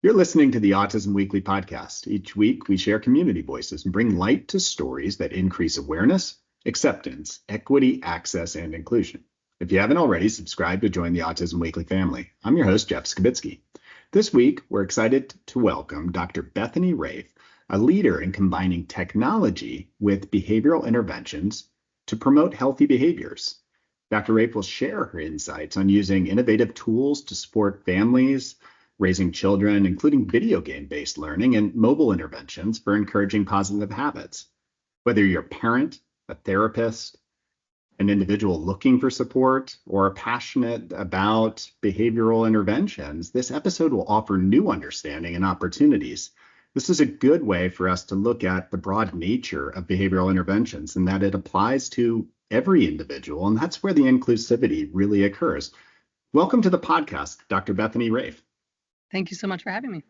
You're listening to the Autism Weekly podcast. Each week, we share community voices and bring light to stories that increase awareness, acceptance, equity, access, and inclusion. If you haven't already, subscribe to join the Autism Weekly family. I'm your host, Jeff Skibitsky. This week, we're excited to welcome Dr. Bethany Raiff, a leader in combining technology with behavioral interventions to promote healthy behaviors. Dr. Raiff will share her insights on using innovative tools to support families, raising children, including video game-based learning and mobile interventions for encouraging positive habits. Whether you're a parent, a therapist, an individual looking for support, or passionate about behavioral interventions, this episode will offer new understanding and opportunities. This is a good way for us to look at the broad nature of behavioral interventions and that it applies to every individual, and that's where the inclusivity really occurs. Welcome to the podcast, Dr. Bethany Raiff. Thank you so much for having me.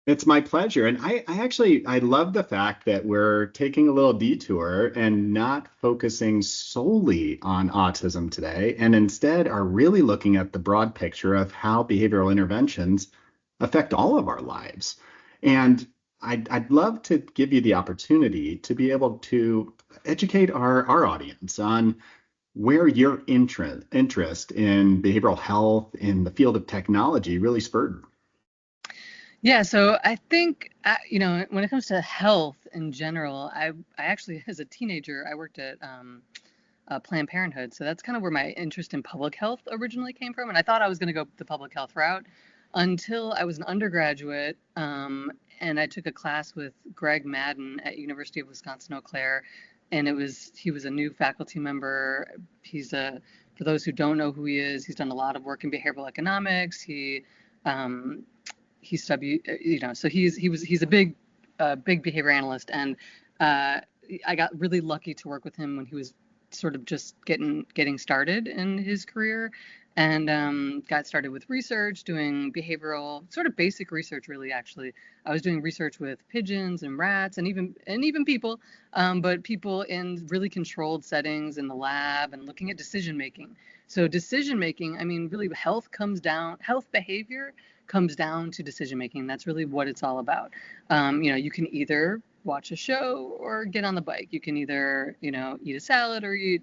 It's my pleasure. And I love the fact that we're taking a little detour and not focusing solely on autism today, and instead are really looking at the broad picture of how behavioral interventions affect all of our lives. And I'd love to give you the opportunity to be able to educate our audience on where your interest in behavioral health in the field of technology really spurred. Yeah, so I think, when it comes to health in general, I actually, as a teenager, I worked at Planned Parenthood. So that's kind of where my interest in public health originally came from. And I thought I was going to go the public health route until I was an undergraduate. And I took a class with Greg Madden at University of Wisconsin-Eau Claire. And he was a new faculty member. For those who don't know who he is, he's done a lot of work in behavioral economics. He studied, so he's a big behavior analyst, and I got really lucky to work with him when he was sort of just getting started in his career, and got started with research, doing behavioral, sort of basic research, really. Actually, I was doing research with pigeons and rats, and even people, but people in really controlled settings in the lab, and looking at decision making. So decision making, I mean, really, health behavior comes down to decision making. That's really what it's all about. You can either watch a show or get on the bike. You can either, eat a salad or eat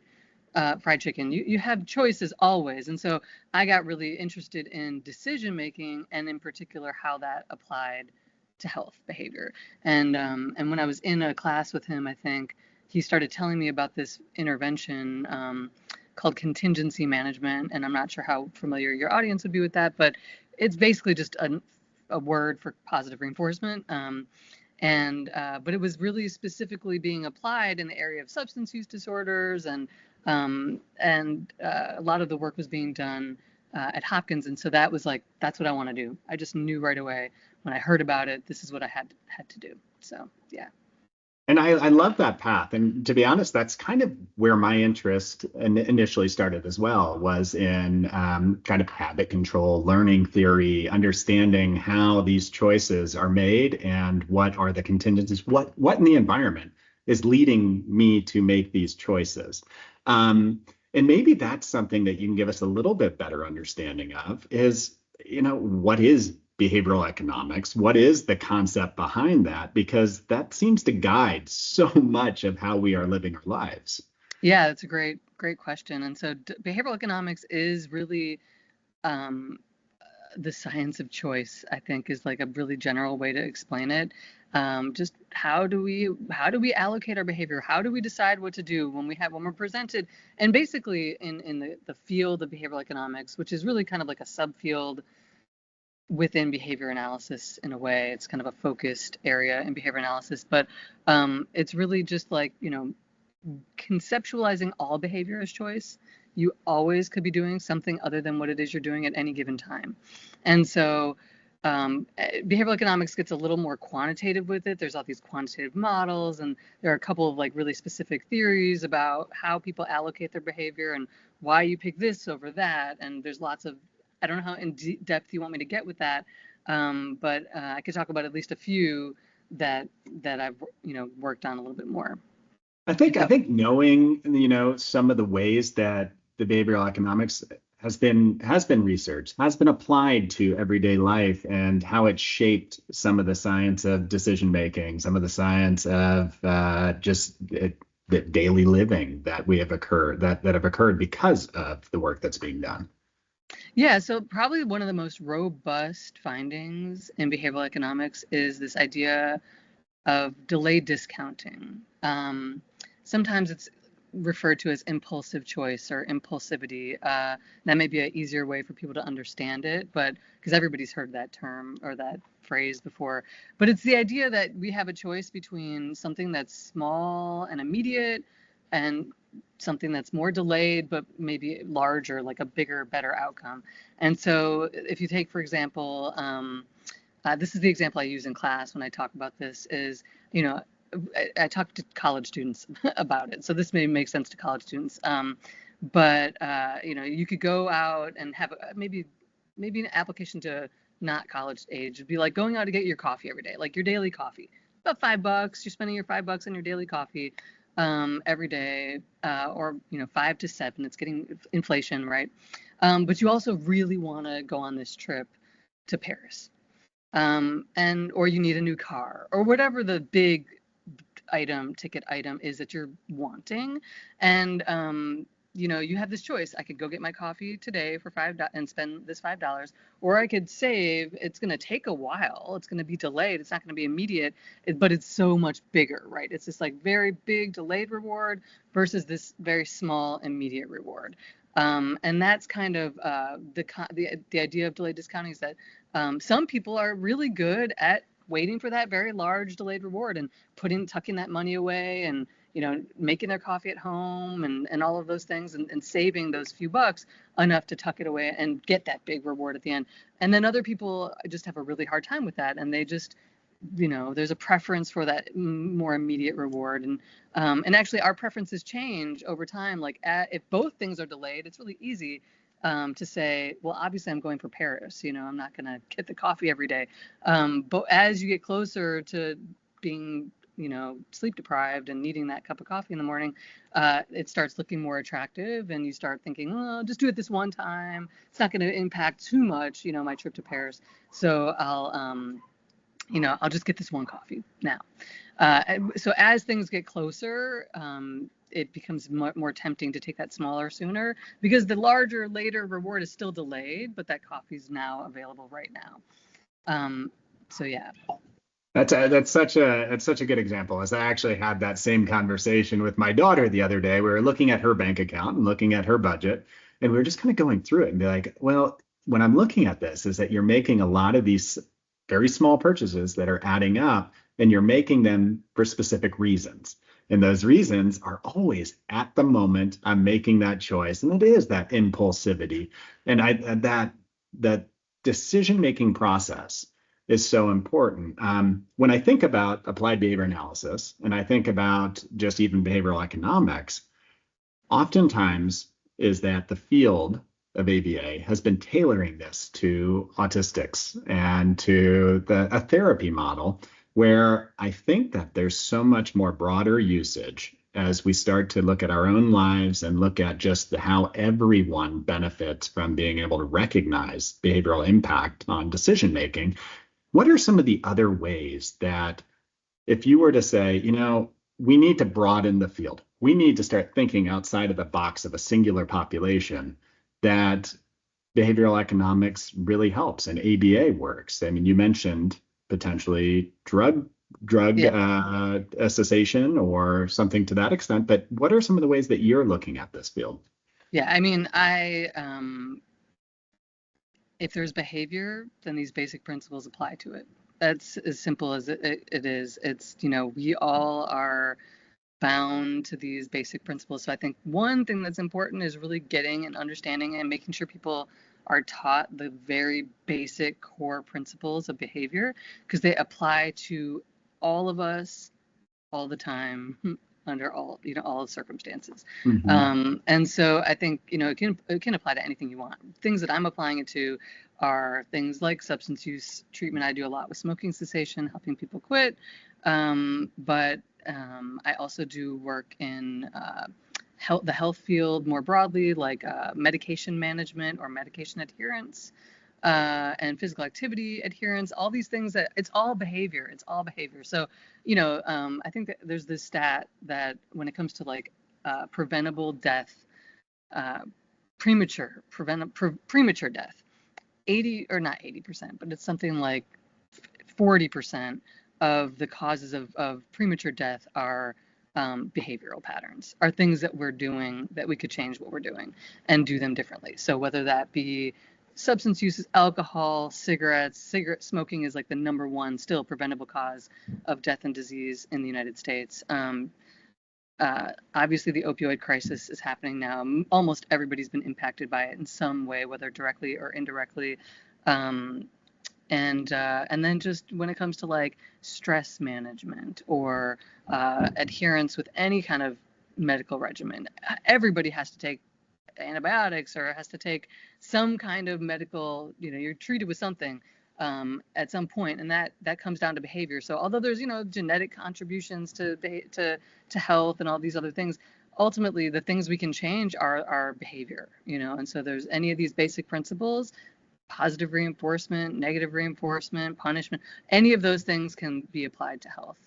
fried chicken. You have choices always. And so I got really interested in decision making, and in particular how that applied to health behavior. And when I was in a class with him, I think he started telling me about this intervention called contingency management. And I'm not sure how familiar your audience would be with that, but it's basically just a word for positive reinforcement. But it was really specifically being applied in the area of substance use disorders, and a lot of the work was being done at Hopkins. And so that's what I want to do. I just knew right away when I heard about it, this is what I had to do. So, yeah. And I love that path. And to be honest, that's kind of where my interest initially started as well, was in kind of habit control, learning theory, understanding how these choices are made and what are the contingencies, what in the environment is leading me to make these choices. And maybe that's something that you can give us a little bit better understanding of is, what is behavioral economics? What is the concept behind that? Because that seems to guide so much of how we are living our lives. Yeah, that's a great question. And so behavioral economics is really the science of choice, I think, is like a really general way to explain it. Just how do we allocate our behavior? How do we decide what to do when we're presented? And basically in the field of behavioral economics, which is really kind of like a subfield within behavior analysis in a way. It's kind of a focused area in behavior analysis, but it's really just like, conceptualizing all behavior as choice. You always could be doing something other than what it is you're doing at any given time. And so behavioral economics gets a little more quantitative with it. There's all these quantitative models, and there are a couple of like really specific theories about how people allocate their behavior and why you pick this over that. And there's lots of, I don't know how in depth you want me to get with that, but I could talk about at least a few that I've worked on a little bit more. I think knowing some of the ways that the behavioral economics has been researched, has been applied to everyday life, and how it shaped some of the science of decision making, some of the science of the daily living that have occurred because of the work that's being done. Yeah, so probably one of the most robust findings in behavioral economics is this idea of delayed discounting. Sometimes it's referred to as impulsive choice or impulsivity. That may be an easier way for people to understand it, but because everybody's heard that term or that phrase before. But it's the idea that we have a choice between something that's small and immediate and something that's more delayed but maybe larger, like a bigger, better outcome. And so if you take, for example, this is the example I use in class when I talk about this is, you know, I talk to college students about it. So this may make sense to college students. But you could go out and have maybe an application to not college age. It'd be like going out to get your coffee every day, like your daily coffee. About $5. You're spending your $5 on your daily coffee every day, or 5 to 7. It's getting inflation, right? But you also really want to go on this trip to Paris. Or you need a new car or whatever the big ticket item is that you're wanting. And, you have this choice. I could go get my coffee today for $5 and spend this $5, or I could save. It's going to take a while. It's going to be delayed. It's not going to be immediate, but it's so much bigger, right? It's this like very big delayed reward versus this very small immediate reward. And that's kind of the idea of delayed discounting is that some people are really good at waiting for that very large delayed reward and tucking that money away and making their coffee at home and all of those things and saving those few bucks enough to tuck it away and get that big reward at the end. And then other people just have a really hard time with that, and they just there's a preference for that more immediate reward. And actually our preferences change over time. Like if both things are delayed, it's really easy to say, well, obviously I'm going for Paris. I'm not going to get the coffee every day. But as you get closer to being, sleep deprived and needing that cup of coffee in the morning, it starts looking more attractive, and you start thinking, oh, just do it this one time. It's not going to impact too much, my trip to Paris. So I'll just get this one coffee now. So as things get closer, it becomes more tempting to take that smaller sooner because the larger later reward is still delayed, but that coffee is now available right now. So yeah. That's such a good example, as I actually had that same conversation with my daughter the other day. We were looking at her bank account and looking at her budget, and we were just kind of going through it and be like, well, when I'm looking at this is that you're making a lot of these very small purchases that are adding up, and you're making them for specific reasons. And those reasons are always at the moment I'm making that choice. And it is that impulsivity. And that decision-making process is so important. When I think about applied behavior analysis, and I think about just even behavioral economics, oftentimes is that the field of ABA has been tailoring this to autistics and to a therapy model where I think that there's so much more broader usage as we start to look at our own lives and look at just how everyone benefits from being able to recognize behavioral impact on decision making. What are some of the other ways that, if you were to say, we need to broaden the field, we need to start thinking outside of the box of a singular population, that behavioral economics really helps and ABA works? I mean, you mentioned potentially drug cessation or something to that extent, but what are some of the ways that you're looking at this field? Yeah, I mean, if there's behavior, then these basic principles apply to it. That's as simple as it is. It's, we all are bound to these basic principles. So I think one thing that's important is really getting and understanding and making sure people are taught the very basic core principles of behavior, because they apply to all of us all the time under all circumstances. Mm-hmm. And so I think it can apply to anything you want. Things that I'm applying it to are things like substance use treatment. I do a lot with smoking cessation, helping people quit, but I also do work in the health field more broadly, like medication management or medication adherence, and physical activity adherence, all these things that it's all behavior. It's all behavior. So, I think that there's this stat that when it comes to like preventable death, uh, premature death, 80 or not 80%, but it's something like 40% of the causes of premature death are behavioral patterns, are things that we're doing that we could change what we're doing and do them differently. So whether that be substance use, alcohol, cigarette smoking is like the number one still preventable cause of death and disease in the United States. Obviously, the opioid crisis is happening now. Almost everybody's been impacted by it in some way, whether directly or indirectly. And then just when it comes to like stress management or adherence with any kind of medical regimen, everybody has to take antibiotics or has to take some kind of medical, you're treated with something at some point, and that comes down to behavior. So although there's genetic contributions to health and all these other things, ultimately the things we can change are our behavior, and so there's any of these basic principles: positive reinforcement, negative reinforcement, punishment, any of those things can be applied to health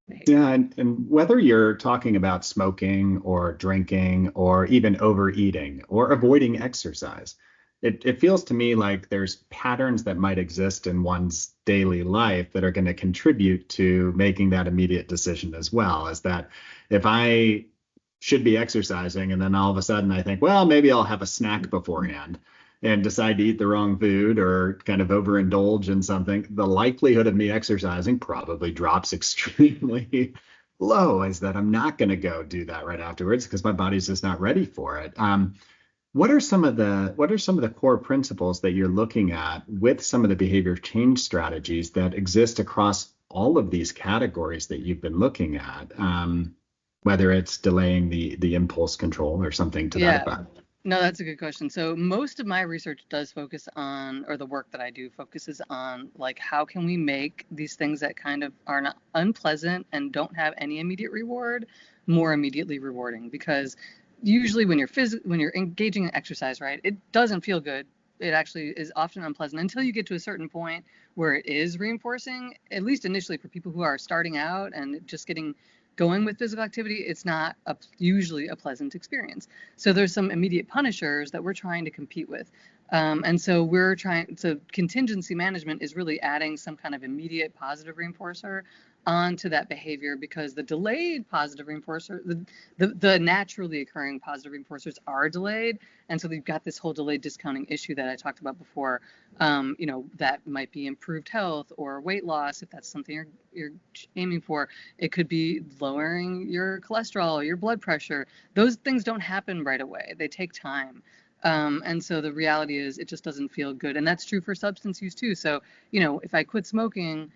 behavior. Yeah, and whether you're talking about smoking or drinking or even overeating or avoiding exercise, it feels to me like there's patterns that might exist in one's daily life that are going to contribute to making that immediate decision as well. Is that if I should be exercising and then all of a sudden I think, well, maybe I'll have a snack beforehand and decide to eat the wrong food or kind of overindulge in something, the likelihood of me exercising probably drops extremely low, is that I'm not going to go do that right afterwards because my body's just not ready for it. What are some of the core principles that you're looking at with some of the behavior change strategies that exist across all of these categories that you've been looking at? Whether it's delaying the impulse control or something to that effect. No, that's a good question. So most of my research does focus on, or the work that I do focuses on, like, how can we make these things that kind of are not unpleasant and don't have any immediate reward more immediately rewarding? Because usually when you're engaging in exercise, right, it doesn't feel good. It actually is often unpleasant until you get to a certain point where it is reinforcing, at least initially for people who are starting out and just getting going with physical activity. It's not usually a pleasant experience. So there's some immediate punishers that we're trying to compete with. And so contingency management is really adding some kind of immediate positive reinforcer onto that behavior, because the delayed positive reinforcer, the naturally occurring positive reinforcers are delayed. And so you've got this whole delayed discounting issue that I talked about before. That might be improved health or weight loss, if that's something you're aiming for. It could be lowering your cholesterol or your blood pressure. Those things don't happen right away. They take time. And so the reality is it just doesn't feel good. And that's true for substance use too. So, if I quit smoking,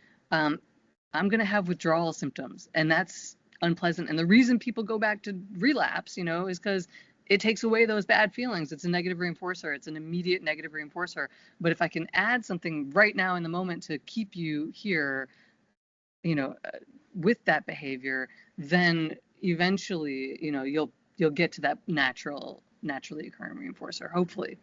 I'm going to have withdrawal symptoms, and that's unpleasant. And the reason people go back to relapse, is because it takes away those bad feelings. It's a negative reinforcer. It's an immediate negative reinforcer. But if I can add something right now in the moment to keep you here, with that behavior, then eventually, you'll get to that naturally occurring reinforcer, hopefully.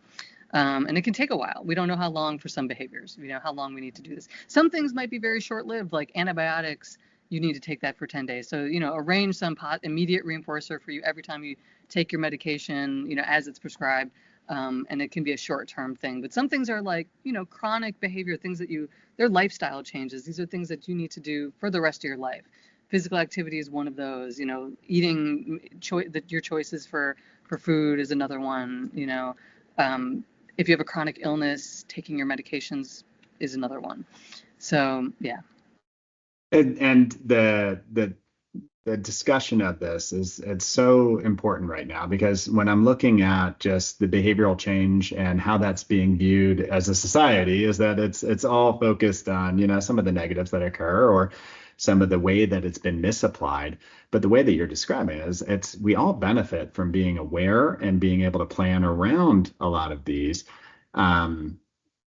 And it can take a while. We don't know how long for some behaviors, how long we need to do this. Some things might be very short-lived, like antibiotics. You need to take that for 10 days. So, arrange some immediate reinforcer for you every time you take your medication, as it's prescribed. And it can be a short-term thing. But some things are like, chronic behavior, things that they're lifestyle changes. These are things that you need to do for the rest of your life. Physical activity is one of those, eating, your choices for food is another one, if you have a chronic illness, taking your medications is another one. So, yeah. And the discussion of this it's so important right now, because when I'm looking at just the behavioral change and how that's being viewed as a society, is that it's all focused on, some of the negatives that occur or some of the way that it's been misapplied. But the way that you're describing it is we all benefit from being aware and being able to plan around a lot of these.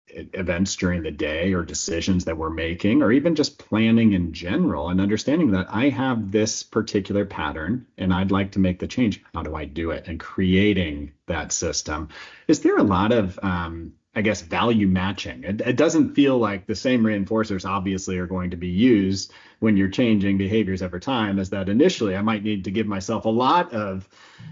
events during the day or decisions that we're making, or even just planning in general, and understanding that I have this particular pattern and I'd like to make the change. How do I do it? And creating that system. Is there a lot of, I guess, value matching? It doesn't feel like the same reinforcers obviously are going to be used when you're changing behaviors over time, as that initially I might need to give myself a lot of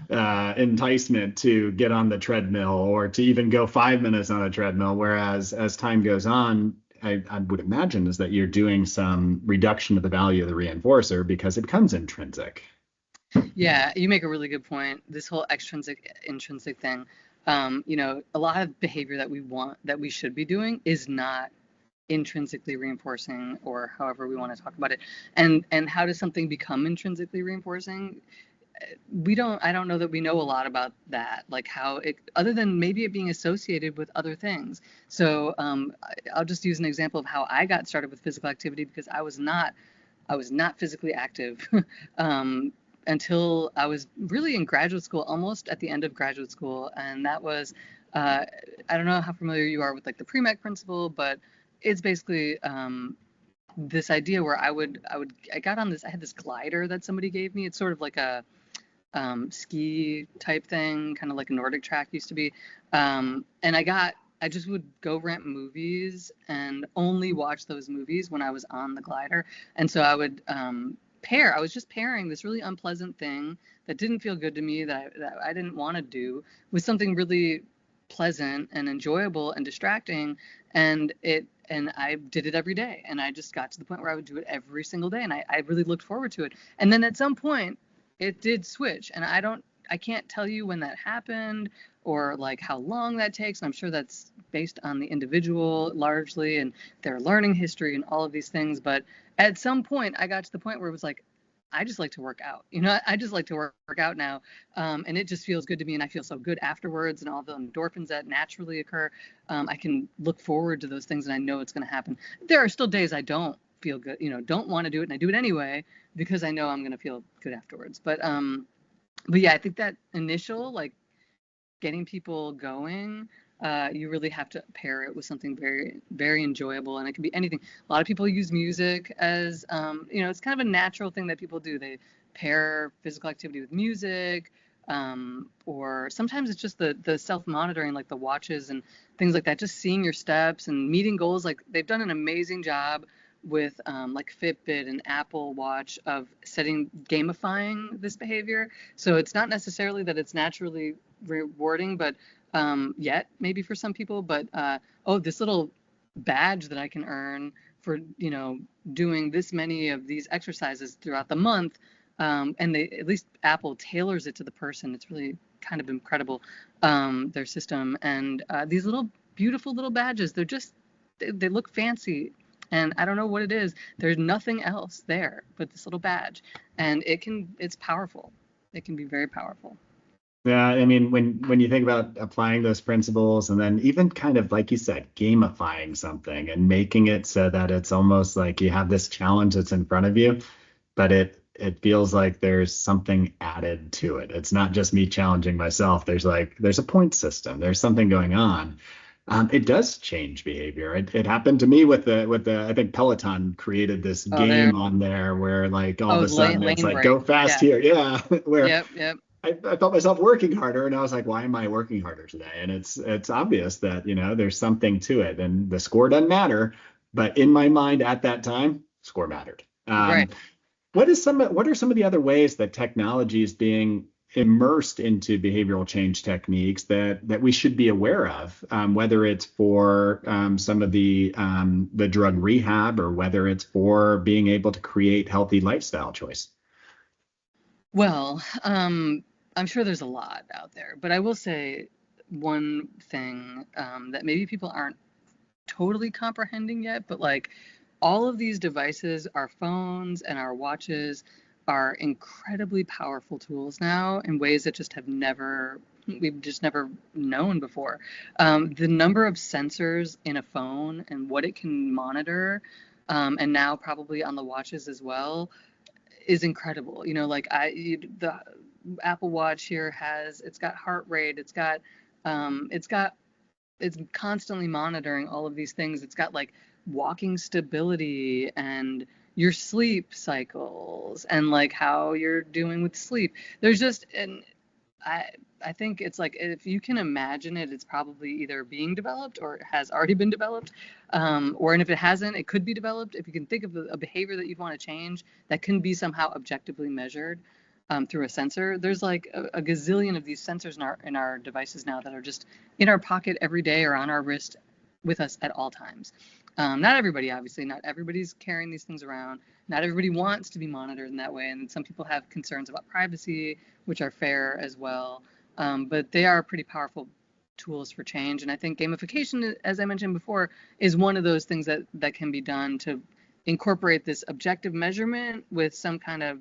enticement to get on the treadmill or to even go 5 minutes on a treadmill. Whereas as time goes on, I would imagine is that you're doing some reduction of the value of the reinforcer because it becomes intrinsic. Yeah, you make a really good point. This whole extrinsic intrinsic thing. A lot of behavior that we should be doing is not intrinsically reinforcing, or however we want to talk about it. And how does something become intrinsically reinforcing? I don't know that we know a lot about that, like how it, other than maybe it being associated with other things. So I'll just use an example of how I got started with physical activity, because I was not physically active until I was really in graduate school, almost at the end of graduate school. And that was, I don't know how familiar you are with like the pre-med principle, but it's basically this idea where I got on this, I had this glider that somebody gave me. It's sort of like a ski type thing, kind of like a Nordic track used to be. And I just would go rent movies and only watch those movies when I was on the glider. And so I would I was just pairing this really unpleasant thing that didn't feel good to me, that I didn't want to do, with something really pleasant and enjoyable and distracting. And I did it every day. And I just got to the point where I would do it every single day. And I really looked forward to it. And then at some point, it did switch. And I can't tell you when that happened or like how long that takes. And I'm sure that's based on the individual largely and their learning history and all of these things. But at some point, I got to the point where it was like, I just like to work out. I just like to work out now. And it just feels good to me. And I feel so good afterwards, and all the endorphins that naturally occur. I can look forward to those things, and I know it's going to happen. There are still days I don't feel good, don't want to do it, and I do it anyway because I know I'm going to feel good afterwards. But yeah, I think that initial, like, getting people going, you really have to pair it with something very, very enjoyable. And it can be anything. A lot of people use music as, it's kind of a natural thing that people do. They pair physical activity with music, or sometimes it's just the self-monitoring, like the watches and things like that, just seeing your steps and meeting goals. Like, they've done an amazing job with like Fitbit and Apple Watch of gamifying this behavior. So it's not necessarily that it's naturally rewarding, but yet maybe for some people, but this little badge that I can earn for doing this many of these exercises throughout the month, and they, at least Apple, tailors it to the person. It's really kind of incredible, their system. And these little beautiful little badges, they look fancy, and I don't know what it is. There's nothing else there but this little badge, and it's powerful. It can be very powerful. Yeah, I mean, when you think about applying those principles, and then even kind of like you said, gamifying something and making it so that it's almost like you have this challenge that's in front of you, but it feels like there's something added to it. It's not just me challenging myself. There's a point system. There's something going on. It does change behavior. It happened to me with the I think Peloton created this game on there where, like, all of a sudden it's like, go fast here. Yeah. Where Yep. I felt myself working harder, and I was like, why am I working harder today? And it's obvious that, there's something to it, and the score doesn't matter. But in my mind at that time, score mattered. Right. What are some of the other ways that technology is being immersed into behavioral change techniques that we should be aware of, whether it's for some of the drug rehab, or whether it's for being able to create healthy lifestyle choice? Well, I'm sure there's a lot out there, but I will say one thing that maybe people aren't totally comprehending yet, but like, all of these devices, our phones and our watches, are incredibly powerful tools now in ways that we've just never known before. The number of sensors in a phone and what it can monitor, and now probably on the watches as well, is incredible. Like, the Apple Watch here it's got heart rate, it's got it's constantly monitoring all of these things. It's got like walking stability and your sleep cycles and like how you're doing with sleep. There's just, and I think it's like, if you can imagine it, it's probably either being developed or it has already been developed. And if it hasn't, it could be developed. If you can think of a behavior that you want to change that can be somehow objectively measured through a sensor. There's like a gazillion of these sensors in our devices now that are just in our pocket every day or on our wrist with us at all times. Not everybody, obviously, not everybody's carrying these things around. Not everybody wants to be monitored in that way. And some people have concerns about privacy, which are fair as well. But they are pretty powerful tools for change. And I think gamification, as I mentioned before, is one of those things that can be done to incorporate this objective measurement with some kind of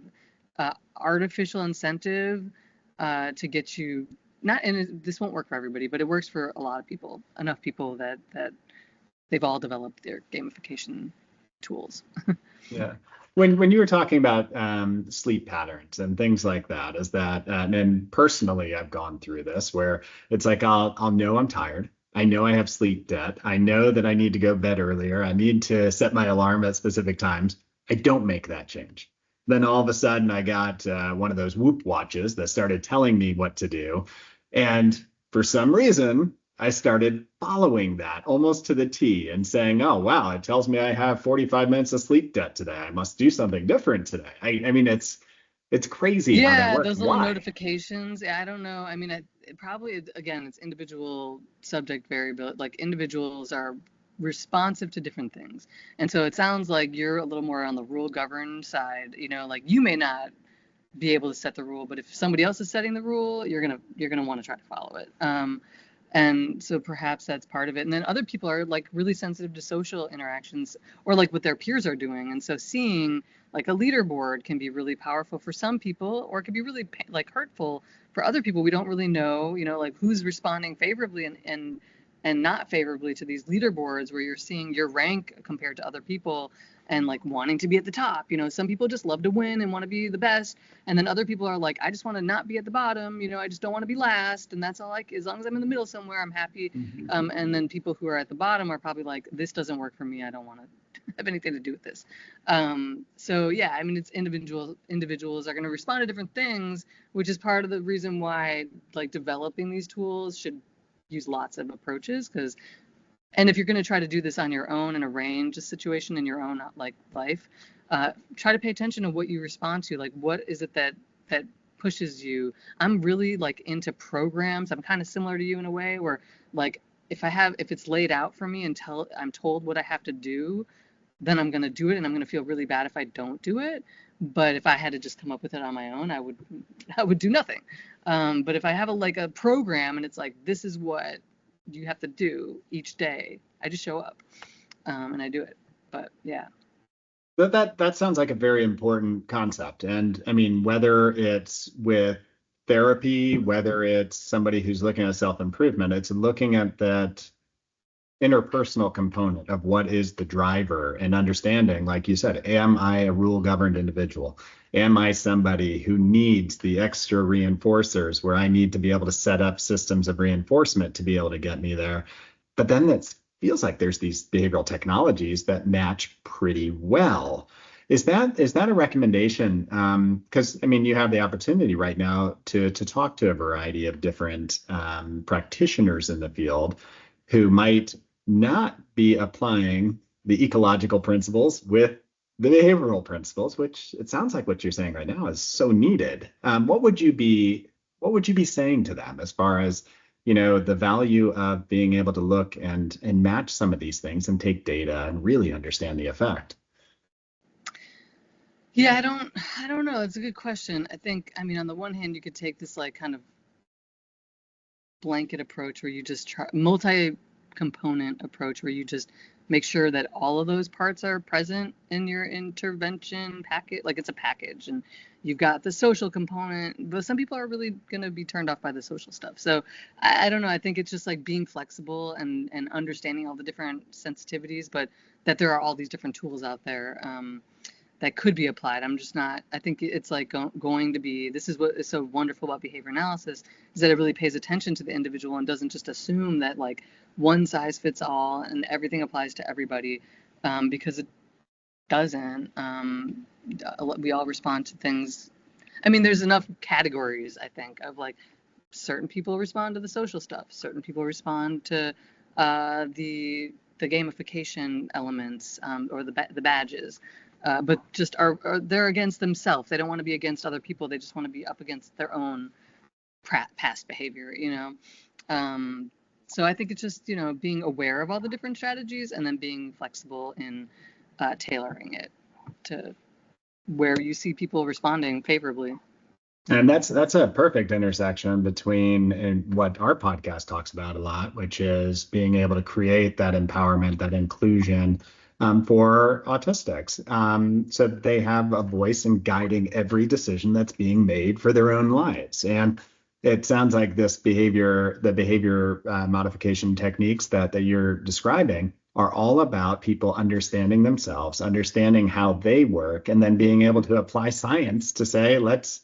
artificial incentive to get you, not, and this won't work for everybody, but it works for a lot of people, enough people that they've all developed their gamification tools. Yeah. When you were talking about sleep patterns and things like that, is that, and personally, I've gone through this where it's like, I'll know I'm tired. I know I have sleep debt. I know that I need to go bed earlier. I need to set my alarm at specific times. I don't make that change. Then all of a sudden I got one of those Whoop watches that started telling me what to do. And for some reason, I started following that almost to the T and saying, oh, wow, it tells me I have 45 minutes of sleep debt today. I must do something different today. I mean, it's crazy how that Yeah, works. those little Why? notifications. Yeah, I don't know. I mean, it probably, again, it's individual subject variability. Like individuals are responsive to different things. And so it sounds like you're a little more on the rule governed side. Like you may not be able to set the rule, but if somebody else is setting the rule, you're gonna want to try to follow it. And so perhaps that's part of it. And then other people are like really sensitive to social interactions or like what their peers are doing. And so seeing like a leaderboard can be really powerful for some people, or it can be really like hurtful for other people. We don't really know, like who's responding favorably and not favorably to these leaderboards where you're seeing your rank compared to other people and like wanting to be at the top. Some people just love to win and want to be the best. And then other people are like, I just want to not be at the bottom. I just don't want to be last. And that's all, like, as long as I'm in the middle somewhere, I'm happy. Mm-hmm. And then people who are at the bottom are probably like, this doesn't work for me. I don't want to have anything to do with this. So yeah, I mean, it's individuals are going to respond to different things, which is part of the reason why like developing these tools should use lots of approaches, and if you're going to try to do this on your own and arrange a situation in your own like life, try to pay attention to what you respond to. Like, what is it that pushes you? I'm really like into programs. I'm kind of similar to you in a way where like if it's laid out for me until I'm told what I have to do, then I'm going to do it, and I'm going to feel really bad if I don't do it. But if I had to just come up with it on my own, I would do nothing. But if I have a program and it's like, this is what you have to do each day, I just show up and I do it. But yeah. That sounds like a very important concept. And I mean, whether it's with therapy, whether it's somebody who's looking at self-improvement, it's looking at that interpersonal component of what is the driver and understanding, like you said, am I a rule-governed individual? Am I somebody who needs the extra reinforcers where I need to be able to set up systems of reinforcement to be able to get me there? But then it feels like there's these behavioral technologies that match pretty well. Is that a recommendation? Because I mean, you have the opportunity right now to talk to a variety of different practitioners in the field who might not be applying the ecological principles with the behavioral principles, which it sounds like what you're saying right now is so needed. What would you be saying to them as far as the value of being able to look and match some of these things and take data and really understand the effect? Yeah, I don't know. It's a good question. I think, I mean, on the one hand, you could take this like kind of blanket approach where you just try multi-component approach where you just make sure that all of those parts are present in your intervention packet. Like it's a package, and you've got the social component, but some people are really going to be turned off by the social stuff. So I don't know. I think it's just like being flexible and understanding all the different sensitivities, but that there are all these different tools out there. that could be applied. I'm just not, I think it's like going to be, this is what is so wonderful about behavior analysis, is that it really pays attention to the individual and doesn't just assume that like one size fits all and everything applies to everybody, because it doesn't. We all respond to things. I mean, there's enough categories, I think, of like certain people respond to the social stuff, certain people respond to the gamification elements, or the badges, but just are they're against themselves. They don't want to be against other people. They just want to be up against their own past behavior, So I think it's just, being aware of all the different strategies and then being flexible in tailoring it to where you see people responding favorably. And that's a perfect intersection between and what our podcast talks about a lot, which is being able to create that empowerment, that inclusion for autistics, so that they have a voice in guiding every decision that's being made for their own lives. And it sounds like the behavior modification techniques that you're describing are all about people understanding themselves, understanding how they work, and then being able to apply science to say, let's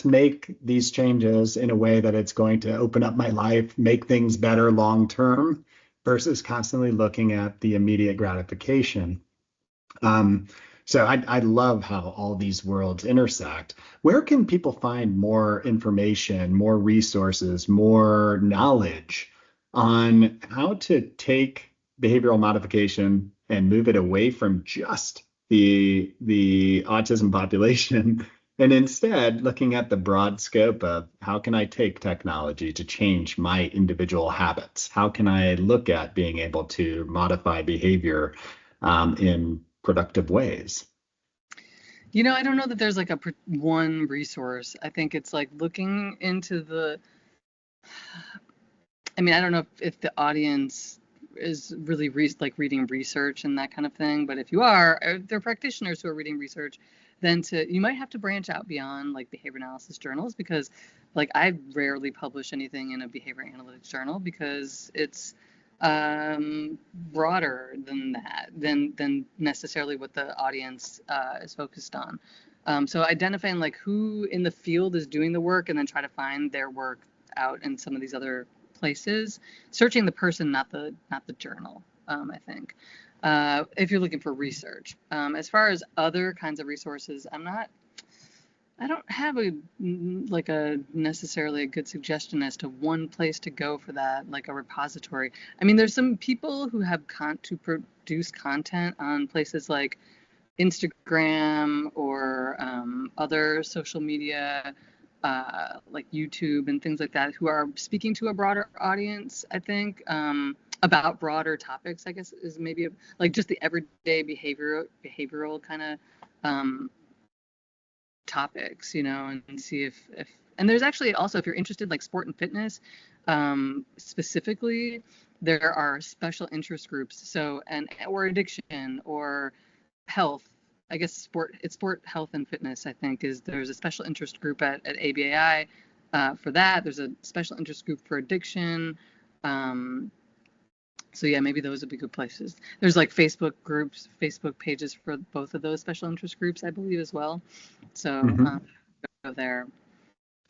make these changes in a way that it's going to open up my life, make things better long term, versus constantly looking at the immediate gratification. So I love how all these worlds intersect. Where can people find more information, more resources, more knowledge on how to take behavioral modification and move it away from just the autism population, and instead looking at the broad scope of how can I take technology to change my individual habits? How can I look at being able to modify behavior in productive ways? I don't know that there's like one resource. I think it's like looking into I mean, I don't know if the audience is really like reading research and that kind of thing, but if you are, if they're practitioners who are reading research, then you might have to branch out beyond like behavior analysis journals, because like I rarely publish anything in a behavior analytics journal because it's broader than that, than necessarily what the audience is focused on. So identifying like who in the field is doing the work and then try to find their work out in some of these other places, searching the person, not the journal, I think, if you're looking for research. As far as other kinds of resources, I don't have a necessarily a good suggestion as to one place to go for that, like a repository. I mean, there's some people who have to produce content on places like Instagram or other social media, like YouTube and things like that, who are speaking to a broader audience, I think, about broader topics, I guess, is maybe like just the everyday behavioral kind of topics, and see if and there's actually also, if you're interested, like sport and fitness, specifically, there are special interest groups, or addiction or health. I guess sport, health, and fitness, I think, there's a special interest group at ABAI for that. There's a special interest group for addiction. So yeah, maybe those would be good places. There's like Facebook pages for both of those special interest groups, I believe, as well. So go there.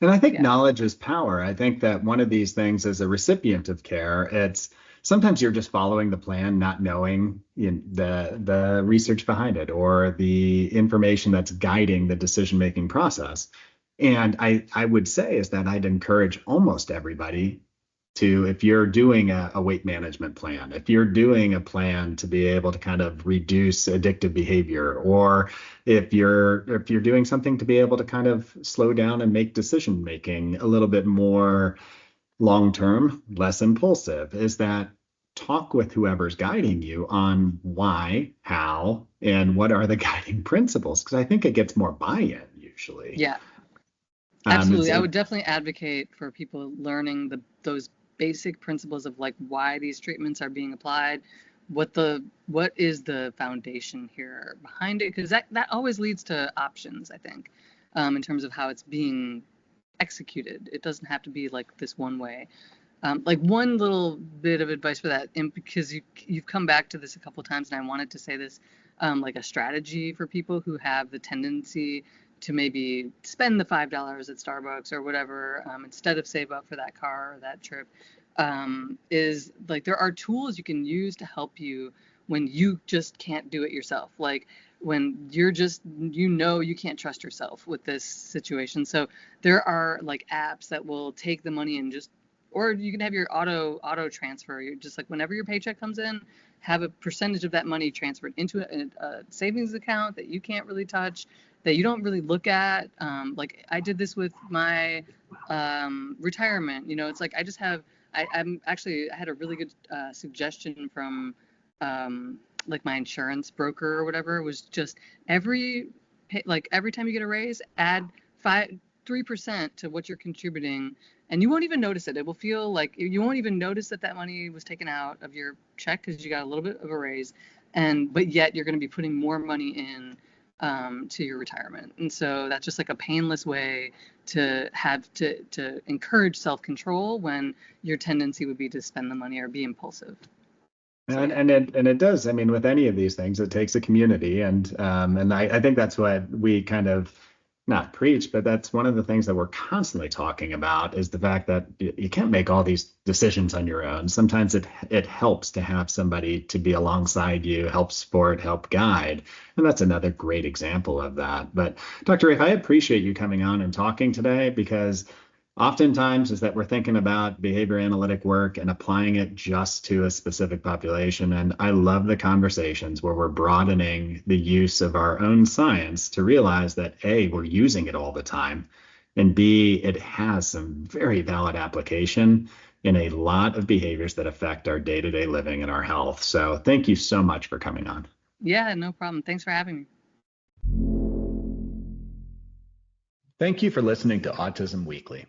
And I think knowledge is power. I think that one of these things, as a recipient of care, it's sometimes you're just following the plan, not knowing the research behind it or the information that's guiding the decision-making process. And I would say is that I'd encourage almost everybody to, if you're doing a weight management plan, if you're doing a plan to be able to kind of reduce addictive behavior, or if you're doing something to be able to kind of slow down and make decision making a little bit more long-term, less impulsive, is that talk with whoever's guiding you on why, how, and what are the guiding principles, because I think it gets more buy-in usually. Yeah, absolutely. I would definitely advocate for people learning those basic principles of like why these treatments are being applied, what is the foundation here behind it, because that always leads to options, I think, in terms of how it's being executed. It doesn't have to be like this one way. Like one little bit of advice for that, and because you've come back to this a couple of times, and I wanted to say this like a strategy for people who have the tendency to maybe spend the $5 at Starbucks or whatever, instead of save up for that car or that trip, is like there are tools you can use to help you when you just can't do it yourself. Like when you're just, you can't trust yourself with this situation. So there are like apps that will take the money and just, or you can have your auto transfer. You're just like, whenever your paycheck comes in, have a percentage of that money transferred into a savings account that you can't really touch, that you don't really look at. Like I did this with my retirement. It's like I just have, I had a really good suggestion from like my insurance broker or whatever. Was just every time you get a raise, add 3% to what you're contributing, and you won't even notice it. It will feel like you won't even notice that money was taken out of your check because you got a little bit of a raise, but yet you're going to be putting more money in to your retirement. And so that's just like a painless way to have to encourage self-control when your tendency would be to spend the money or be impulsive. So, and it does. I mean, with any of these things, it takes a community, and I think that's what we kind of not preach, but that's one of the things that we're constantly talking about is the fact that you can't make all these decisions on your own. Sometimes it helps to have somebody to be alongside you, help support, help guide, and that's another great example of that. But Dr. Raiff, I appreciate you coming on and talking today, because oftentimes is that we're thinking about behavior analytic work and applying it just to a specific population. And I love the conversations where we're broadening the use of our own science to realize that A, we're using it all the time, and B, it has some very valid application in a lot of behaviors that affect our day-to-day living and our health. So thank you so much for coming on. Yeah, no problem. Thanks for having me. Thank you for listening to Autism Weekly.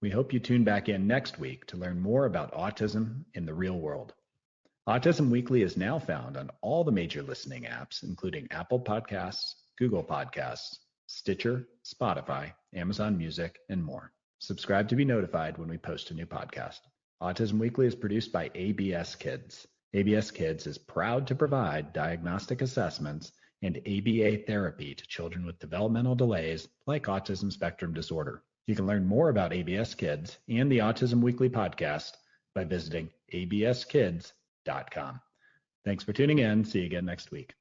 We hope you tune back in next week to learn more about autism in the real world. Autism Weekly is now found on all the major listening apps, including Apple Podcasts, Google Podcasts, Stitcher, Spotify, Amazon Music, and more. Subscribe to be notified when we post a new podcast. Autism Weekly is produced by ABS Kids. ABS Kids is proud to provide diagnostic assessments and ABA therapy to children with developmental delays like autism spectrum disorder. You can learn more about ABS Kids and the Autism Weekly podcast by visiting abskids.com. Thanks for tuning in. See you again next week.